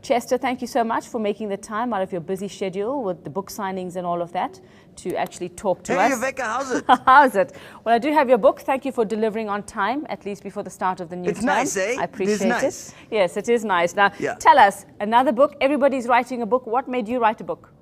Chester, thank you so much for making the time out of your busy schedule with the book signings and all of that to actually talk to us. Hey, Rebecca, how's it? How's it? Well, I do have your book. Thank you for delivering on time, at least before the start of the new term. It's nice, eh? I appreciate it. Nice. Yes, it is nice. Now, tell us, another book. Everybody's writing a book. What made you write a book?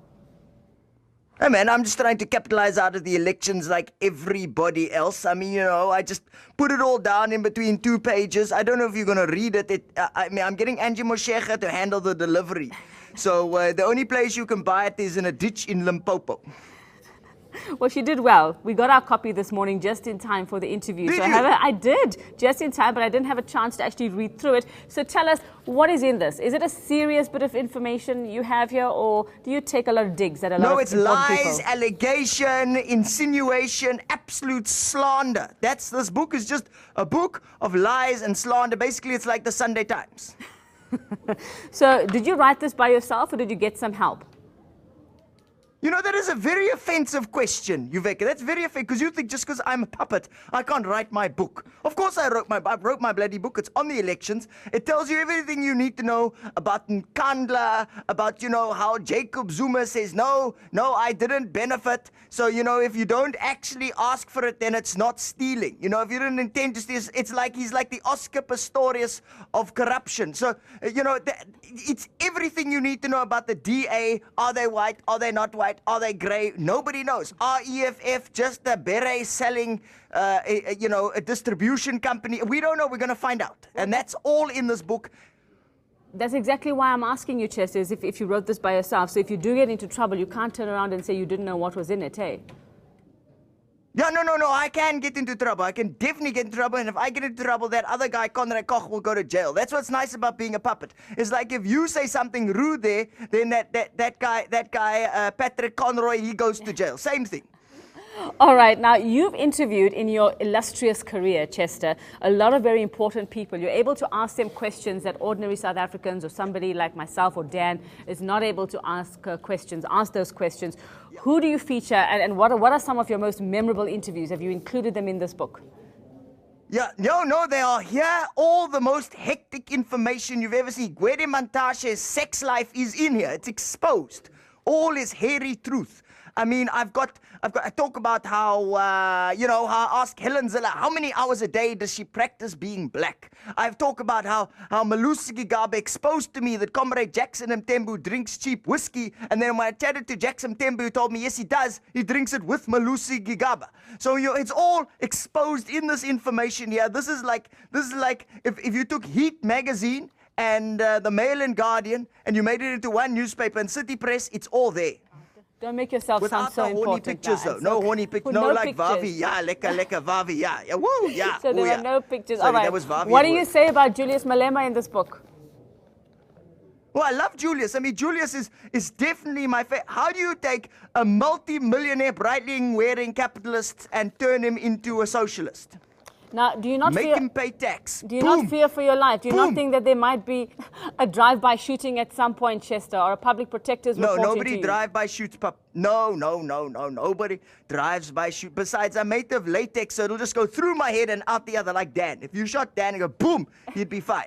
Hey man, I'm just trying to capitalize out of the elections like everybody else. I mean, you know, I just put it all down in between 2 pages. I don't know if you're going to read it. I mean, I'm getting Angie Moshecha to handle the delivery. So the only place you can buy it is in a ditch in Limpopo. Well, she did well. We got our copy this morning just in time for the interview. Did so you? I did, just in time, but I didn't have a chance to actually read through it. So tell us, what is in this? Is it a serious bit of information you have here, or do you take a lot of digs at a lot of No, it's important lies, people? allegation, insinuation, absolute slander. This book is just a book of lies and slander. Basically, it's like the Sunday Times. So did you write this by yourself, or did you get some help? You know, that is a very offensive question, Yuveka. That's very offensive, because you think just because I'm a puppet, I can't write my book. Of course I wrote my bloody book. It's on the elections. It tells you everything you need to know about Nkandla, about, you know, how Jacob Zuma says, no, I didn't benefit. So, you know, if you don't actually ask for it, then it's not stealing. You know, if you didn't intend to steal, it's like he's like the Oscar Pistorius of corruption. So, you know, it's everything you need to know about the DA. Are they white? Are they not white? Are they grey? Nobody knows. Are EFF just a beret selling, you know, a distribution company? We don't know. We're going to find out. And that's all in this book. That's exactly why I'm asking you, Chester, is if you wrote this by yourself. So if you do get into trouble, you can't turn around and say you didn't know what was in it, hey? Yeah, no, I can get into trouble. I can definitely get into trouble. And if I get into trouble, that other guy, Conrad Koch, will go to jail. That's what's nice about being a puppet. It's like if you say something rude there, then that guy, Patrick Conroy, he goes to jail. Same thing. All right. Now, you've interviewed in your illustrious career, Chester, a lot of very important people. You're able to ask them questions that ordinary South Africans or somebody like myself or Dan is not able to ask those questions. Who do you feature, and what are some of your most memorable interviews? Have you included them in this book? Yeah, no, they are here. All the most hectic information you've ever seen. Gwede Mantashe's sex life is in here. It's exposed. All his hairy truth. I mean, I talk about how, you know, how I ask Helen Zille, how many hours a day does she practice being black? I've talked about how Malusi Gigaba exposed to me that Comrade Jackson Mthembu drinks cheap whiskey. And then when I chatted to Jackson Mthembu, he told me, yes, he does. He drinks it with Malusi Gigaba. So, you know, it's all exposed in this information here. This is like if you took Heat magazine and the Mail and Guardian and you made it into one newspaper and City Press, it's all there. Don't make yourself sound so important. Without the horny pictures, though. No horny pictures. No, like pictures. Vavi, yeah, lekker Vavi, yeah. Yeah, woo, yeah. So there are no pictures. Sorry, all right. That was Vavi. What do you say about Julius Malema in this book? Well, I love Julius. I mean, Julius is definitely my favorite. How do you take a multi-millionaire, Breitling-wearing capitalist and turn him into a socialist? Now, do you not Make him pay tax. Do you not fear for your life? Do you not think that there might be a drive-by shooting at some point, Chester, or a public protector's reporting to you? No, nobody drive-by shoots. No. Nobody drives by shoot. Besides, I'm made of latex, so it'll just go through my head and out the other like Dan. If you shot Dan and go boom, he'd be fine.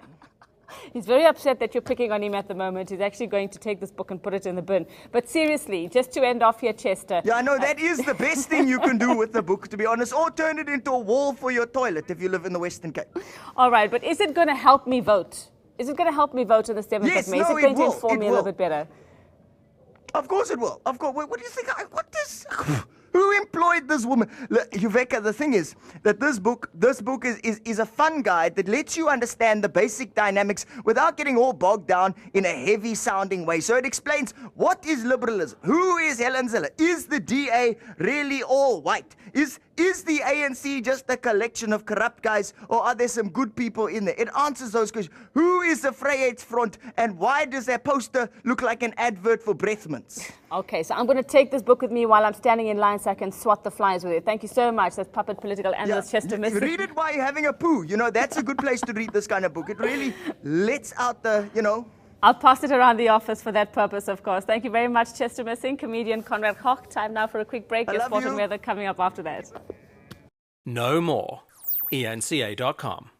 He's very upset that you're picking on him at the moment. He's actually going to take this book and put it in the bin. But seriously, just to end off here, Chester. Yeah, no, that is the best thing you can do with the book, to be honest. Or turn it into a wall for your toilet if you live in the Western Cape. All right, but is it going to help me vote? Is it going to help me vote on the 7th of May? Is it going to inform me a little bit better? Of course it will. Of course. What do you think? Who employed this woman? Look, Yuveka, the thing is that this book is a fun guide that lets you understand the basic dynamics without getting all bogged down in a heavy sounding way. So it explains what is liberalism, who is Helen Zille, is the DA really all white, is the ANC just a collection of corrupt guys, or are there some good people in there? It answers those questions. Who is the Vryheidsfront, and why does their poster look like an advert for breath mints? Okay, so I'm going to take this book with me while I'm standing in line so I can swat the flies with it. Thank you so much. That's puppet political analyst Chester Missy. Read it while you're having a poo. You know, that's a good place to read this kind of book. It really lets out the, you know. I'll pass it around the office for that purpose, of course. Thank you very much, Chester Missing, comedian Conrad Koch. Time now for a quick break. Your sport and weather coming up after that. No more. ENCA.com.